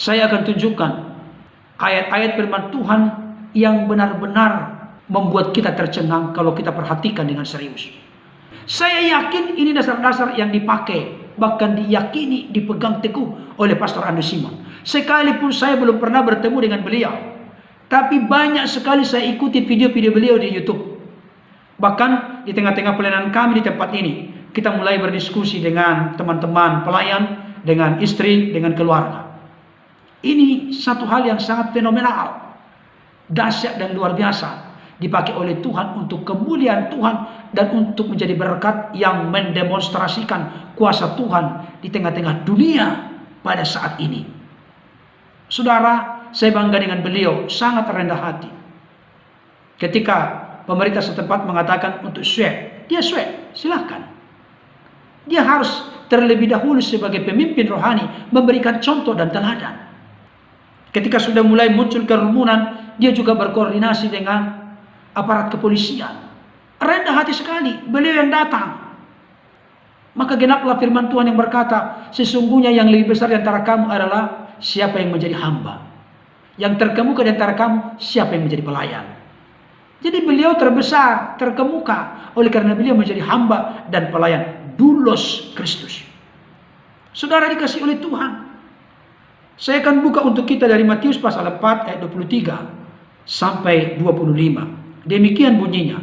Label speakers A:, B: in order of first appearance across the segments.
A: Saya akan tunjukkan ayat-ayat firman Tuhan yang benar-benar membuat kita tercengang kalau kita perhatikan dengan serius. Saya yakin ini dasar-dasar yang dipakai, bahkan diyakini, dipegang teguh oleh Pastor Andrew Simon. Sekalipun saya belum pernah bertemu dengan beliau, tapi banyak sekali saya ikuti video-video beliau di YouTube. Bahkan di tengah-tengah pelayanan kami di tempat ini, kita mulai berdiskusi dengan teman-teman pelayan, dengan istri, dengan keluarga. Ini satu hal yang sangat fenomenal, dahsyat dan luar biasa, dipakai oleh Tuhan untuk kemuliaan Tuhan dan untuk menjadi berkat yang mendemonstrasikan kuasa Tuhan di tengah-tengah dunia pada saat ini. Saudara, saya bangga dengan beliau, sangat rendah hati. Ketika pemerintah setempat mengatakan untuk swab, dia swab, silahkan. Dia harus terlebih dahulu sebagai pemimpin rohani memberikan contoh dan teladan. Ketika sudah mulai muncul kerumunan, dia juga berkoordinasi dengan aparat kepolisian. Rendah hati sekali, beliau yang datang. Maka genaplah firman Tuhan yang berkata, sesungguhnya yang lebih besar di antara kamu adalah siapa yang menjadi hamba. Yang terkemuka di antara kamu, siapa yang menjadi pelayan. Jadi beliau terbesar, terkemuka, oleh karena beliau menjadi hamba dan pelayan. Doulos Kristus. Saudara dikasih oleh Tuhan. Saya akan buka untuk kita dari Matius pasal 4 ayat 23 sampai 25. Demikian bunyinya.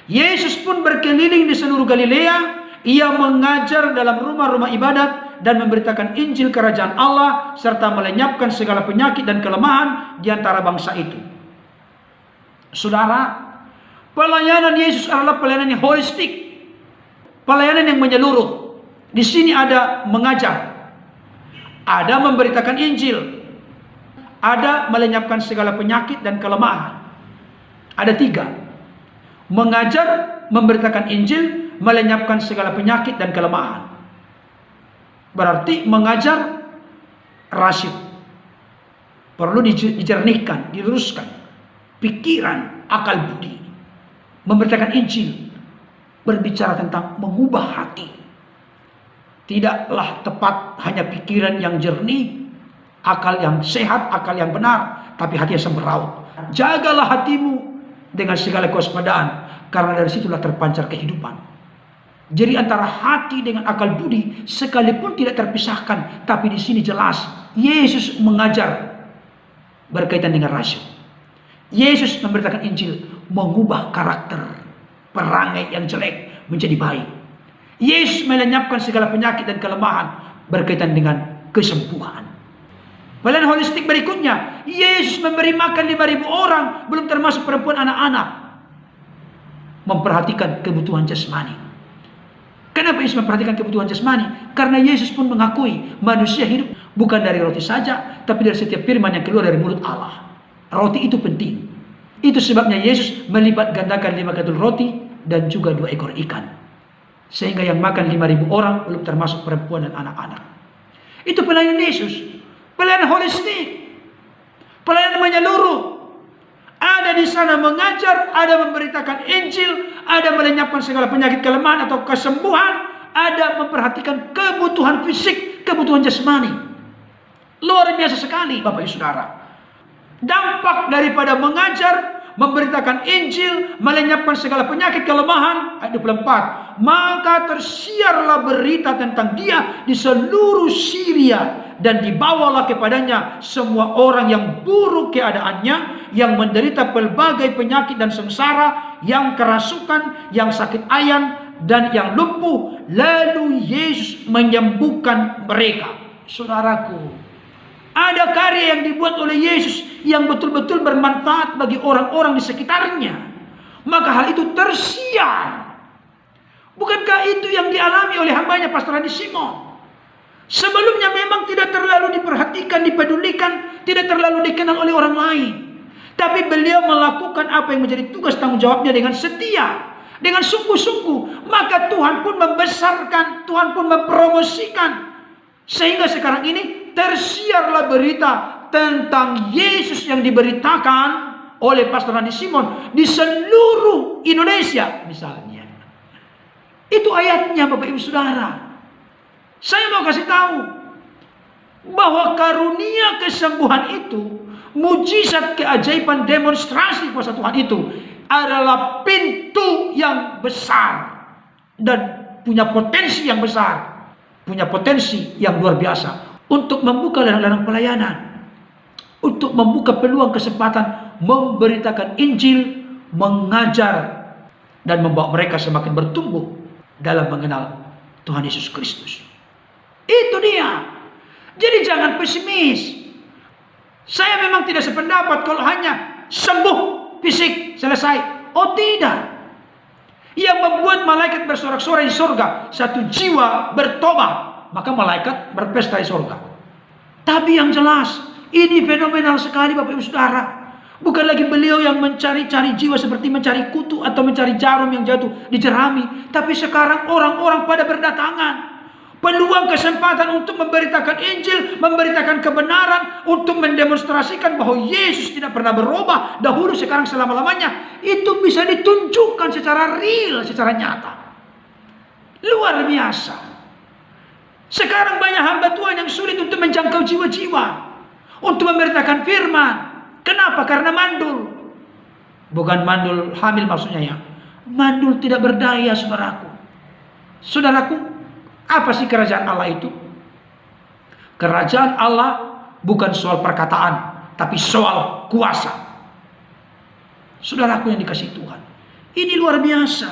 A: Yesus pun berkeliling di seluruh Galilea. Ia mengajar dalam rumah-rumah ibadat dan memberitakan Injil kerajaan Allah serta melenyapkan segala penyakit dan kelemahan di antara bangsa itu. Saudara, pelayanan Yesus adalah pelayanan yang holistik. Pelayanan yang menyeluruh. Di sini ada mengajar, ada memberitakan Injil, ada melenyapkan segala penyakit dan kelemahan. Ada 3. Mengajar, memberitakan Injil, melenyapkan segala penyakit dan kelemahan. Berarti mengajar rasyid. Perlu dijernihkan, diluruskan pikiran, akal budi. Memberitakan Injil, berbicara tentang mengubah hati. Tidaklah tepat hanya pikiran yang jernih, akal yang sehat, akal yang benar, tapi hati yang semeraut. Jagalah hatimu dengan segala kewaspadaan, karena dari situlah terpancar kehidupan. Jadi antara hati dengan akal budi sekalipun tidak terpisahkan, tapi di sini jelas Yesus mengajar berkaitan dengan rasul. Yesus memberitakan Injil, mengubah karakter perangai yang jelek menjadi baik. Yesus melenyapkan segala penyakit dan kelemahan berkaitan dengan kesembuhan. Pelayanan holistik berikutnya, Yesus memberi makan 5.000 orang, belum termasuk perempuan anak-anak. Memperhatikan kebutuhan jasmani. Kenapa Yesus memperhatikan kebutuhan jasmani? Karena Yesus pun mengakui manusia hidup bukan dari roti saja, tapi dari setiap firman yang keluar dari mulut Allah. Roti itu penting. Itu sebabnya Yesus melipat gandakan 5 gadul roti dan juga 2 ekor ikan. Sehingga yang makan 5.000 orang belum termasuk perempuan dan anak-anak. Itu pelayanan Yesus. Pelayanan holistik. Pelayanan menyeluruh. Ada di sana mengajar, ada memberitakan Injil, ada melenyapkan segala penyakit kelemahan atau kesembuhan, ada memperhatikan kebutuhan fisik, kebutuhan jasmani. Luar biasa sekali Bapak Ibu Saudara. Dampak daripada mengajar, memberitakan Injil, melenyapkan segala penyakit kelemahan. Ayat 24. Maka tersiarlah berita tentang dia di seluruh Syria, dan dibawalah kepadanya semua orang yang buruk keadaannya, yang menderita pelbagai penyakit dan sengsara, yang kerasukan, yang sakit ayan, dan yang lumpuh. Lalu Yesus menyembuhkan mereka. Saudaraku, ada karya yang dibuat oleh Yesus yang betul-betul bermanfaat bagi orang-orang di sekitarnya. Maka hal itu tersiar. Bukankah itu yang dialami oleh hambanya Pastor Andrew Simon? Sebelumnya memang tidak terlalu diperhatikan, dipedulikan, tidak terlalu dikenal oleh orang lain. Tapi beliau melakukan apa yang menjadi tugas tanggung jawabnya dengan setia, dengan sungguh-sungguh. Maka Tuhan pun membesarkan, Tuhan pun mempromosikan. Sehingga sekarang ini tersiarlah berita tentang Yesus yang diberitakan oleh Pastor Andrew Simon di seluruh Indonesia misalnya. Itu ayatnya Bapak Ibu Saudara. Saya mau kasih tahu, bahwa karunia kesembuhan itu, mujizat, keajaiban, demonstrasi kuasa Tuhan itu adalah pintu yang besar dan punya potensi yang besar, punya potensi yang luar biasa untuk membuka ladang-ladang pelayanan, untuk membuka peluang kesempatan memberitakan Injil, mengajar, dan membawa mereka semakin bertumbuh dalam mengenal Tuhan Yesus Kristus. Itu dia. Jadi jangan pesimis. Saya memang tidak sependapat kalau hanya sembuh fisik selesai. Oh tidak. Yang membuat malaikat bersorak-sorai di surga, satu jiwa bertobat, maka malaikat berpesta di surga. Tapi yang jelas, ini fenomenal sekali Bapak Ibu Saudara. Bukan lagi beliau yang mencari-cari jiwa seperti mencari kutu atau mencari jarum yang jatuh di jerami. Tapi sekarang orang-orang pada berdatangan. Peluang kesempatan untuk memberitakan Injil, memberitakan kebenaran, untuk mendemonstrasikan bahwa Yesus tidak pernah berubah dahulu, sekarang, selama-lamanya, itu bisa ditunjukkan secara real, secara nyata. Luar biasa. Sekarang banyak hamba Tuhan yang sulit untuk menjangkau jiwa-jiwa, untuk memberitakan firman. Kenapa? Karena mandul. Bukan mandul hamil maksudnya ya. Mandul tidak berdaya, saudaraku. Saudaraku, apa sih kerajaan Allah itu? Kerajaan Allah bukan soal perkataan, tapi soal kuasa. Saudaraku yang dikasihi Tuhan, ini luar biasa.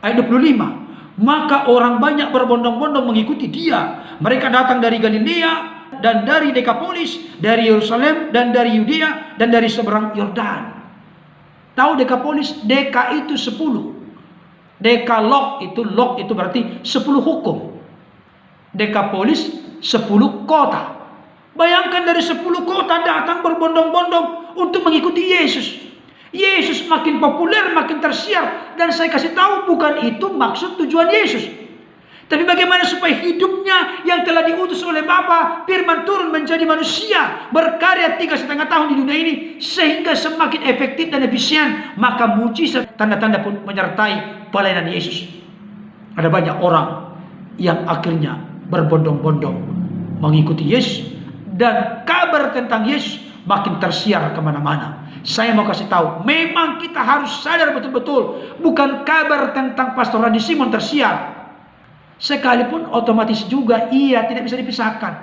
A: Ayat 25. Maka orang banyak berbondong-bondong mengikuti dia. Mereka datang dari Galilea dan dari Dekapolis, dari Yerusalem dan dari Yudea dan dari seberang Yordan. Tahu Dekapolis? Deka itu 10. Dekalog itu berarti 10 hukum. Dekapolis 10 kota. Bayangkan dari 10 kota datang berbondong-bondong untuk mengikuti Yesus. Yesus makin populer, makin tersiar. Dan saya kasih tahu, bukan itu maksud tujuan Yesus. Tapi bagaimana supaya hidupnya yang telah diutus oleh Bapa, firman turun menjadi manusia, berkarya 3,5 tahun di dunia ini, sehingga semakin efektif dan efisien, maka mujizat, tanda-tanda pun menyertai pelayanan Yesus. Ada banyak orang yang akhirnya berbondong-bondong mengikuti Yesus, dan kabar tentang Yesus makin tersiar kemana-mana. Saya mau kasih tahu, memang kita harus sadar betul-betul, bukan kabar tentang Pastor Randy Simon tersiar, sekalipun otomatis juga tidak bisa dipisahkan.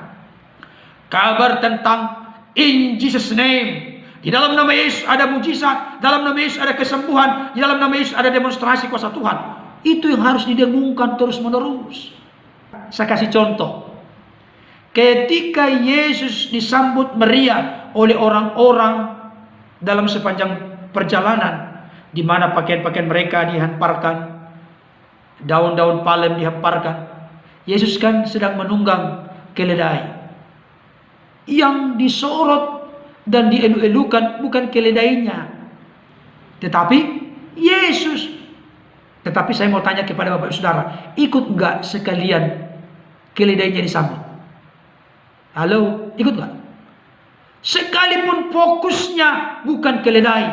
A: Kabar tentang in Jesus name, di dalam nama Yesus ada mujizat, dalam nama Yesus ada kesembuhan, di dalam nama Yesus ada demonstrasi kuasa Tuhan. Itu yang harus didengungkan terus-menerus. Saya kasih contoh. Ketika Yesus disambut meriah oleh orang-orang dalam sepanjang perjalanan, di mana pakaian-pakaian mereka dihamparkan, daun-daun palem dihamparkan, Yesus kan sedang menunggang keledai. Yang disorot dan dielu-elukan bukan keledainya, tetapi Yesus. Tetapi saya mau tanya kepada Bapak Saudara, ikut enggak sekalian keledainya disambut? Halo, ikut enggak? Sekalipun fokusnya bukan keledai,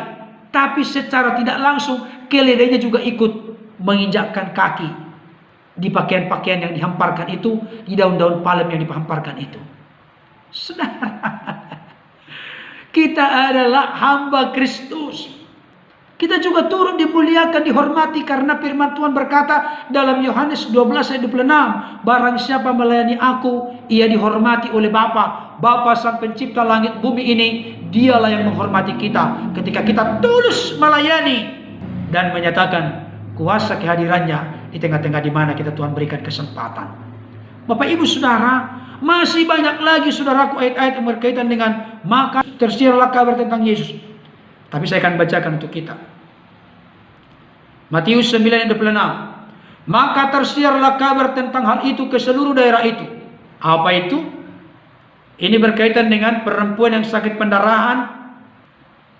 A: tapi secara tidak langsung keledainya juga ikut menginjakkan kaki di pakaian-pakaian yang dihamparkan itu, di daun-daun palem yang dihamparkan itu. Saudara, kita adalah hamba Kristus. Kita juga turut dimuliakan, dihormati, karena firman Tuhan berkata dalam Yohanes 12 ayat 26, barang siapa melayani aku, ia dihormati oleh Bapa. Bapa sang pencipta langit bumi ini, dialah yang menghormati kita ketika kita tulus melayani dan menyatakan kuasa kehadirannya di tengah-tengah di mana kita Tuhan berikan kesempatan. Bapak Ibu Saudara, masih banyak lagi saudaraku ayat-ayat yang berkaitan dengan maka tersiarlah kabar tentang Yesus. Tapi saya akan bacakan untuk kita. Matius 9 ayat 26. Maka tersiarlah kabar tentang hal itu ke seluruh daerah itu. Apa itu? Ini berkaitan dengan perempuan yang sakit pendarahan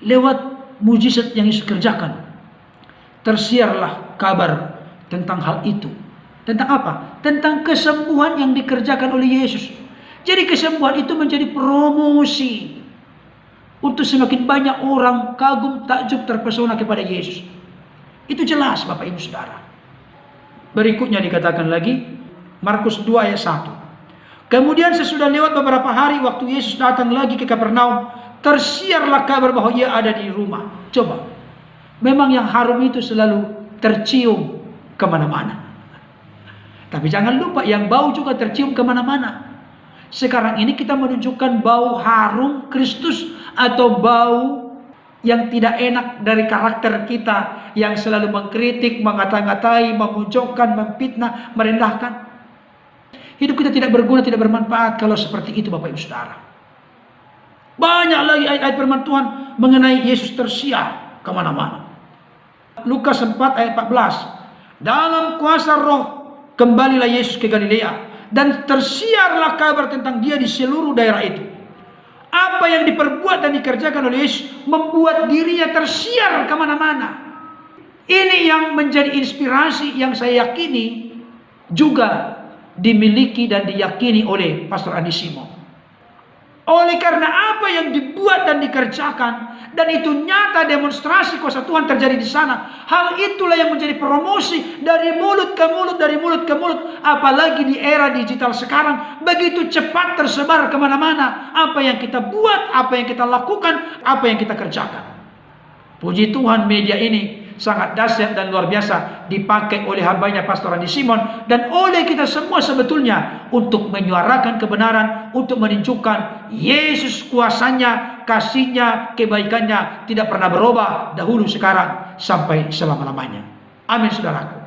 A: lewat mujizat yang Yesus kerjakan. Tersiarlah kabar tentang hal itu. Tentang apa? Tentang kesembuhan yang dikerjakan oleh Yesus. Jadi kesembuhan itu menjadi promosi untuk semakin banyak orang kagum, takjub, terpesona kepada Yesus. Itu jelas Bapak Ibu Saudara. Berikutnya dikatakan lagi, Markus 2 ayat 1. Kemudian sesudah lewat beberapa hari, waktu Yesus datang lagi ke Kapernaum, tersiarlah kabar bahwa ia ada di rumah. Coba, memang yang harum itu selalu tercium kemana-mana. Tapi jangan lupa, yang bau juga tercium kemana-mana. Sekarang ini kita menunjukkan bau harum Kristus atau bau yang tidak enak dari karakter kita, yang selalu mengkritik, mengata-ngatai, memojokkan, memfitnah, merendahkan. Hidup kita tidak berguna, tidak bermanfaat kalau seperti itu, Bapak Ibu Saudara. Banyak lagi ayat-ayat firman Tuhan mengenai Yesus tersiar kemana-mana. Lukas 4 ayat 14. Dalam kuasa Roh kembalilah Yesus ke Galilea, dan tersiarlah kabar tentang dia di seluruh daerah itu. Apa yang diperbuat dan dikerjakan oleh Yesus membuat dirinya tersiar kemana-mana. Ini yang menjadi inspirasi yang saya yakini juga dimiliki dan diyakini oleh Pastor Andi Simon. Oleh karena apa yang dibuat dan dikerjakan, dan itu nyata demonstrasi kuasa Tuhan terjadi di sana, hal itulah yang menjadi promosi dari mulut ke mulut, dari mulut ke mulut. Apalagi di era digital sekarang, begitu cepat tersebar kemana-mana. Apa yang kita buat, apa yang kita lakukan, apa yang kita kerjakan. Puji Tuhan, media ini sangat dahsyat dan luar biasa dipakai oleh hambanya Pastor Andi Simon dan oleh kita semua sebetulnya untuk menyuarakan kebenaran, untuk menunjukkan Yesus kuasanya, kasihnya, kebaikannya tidak pernah berubah dahulu, sekarang, sampai selama-lamanya. Amin, saudaraku.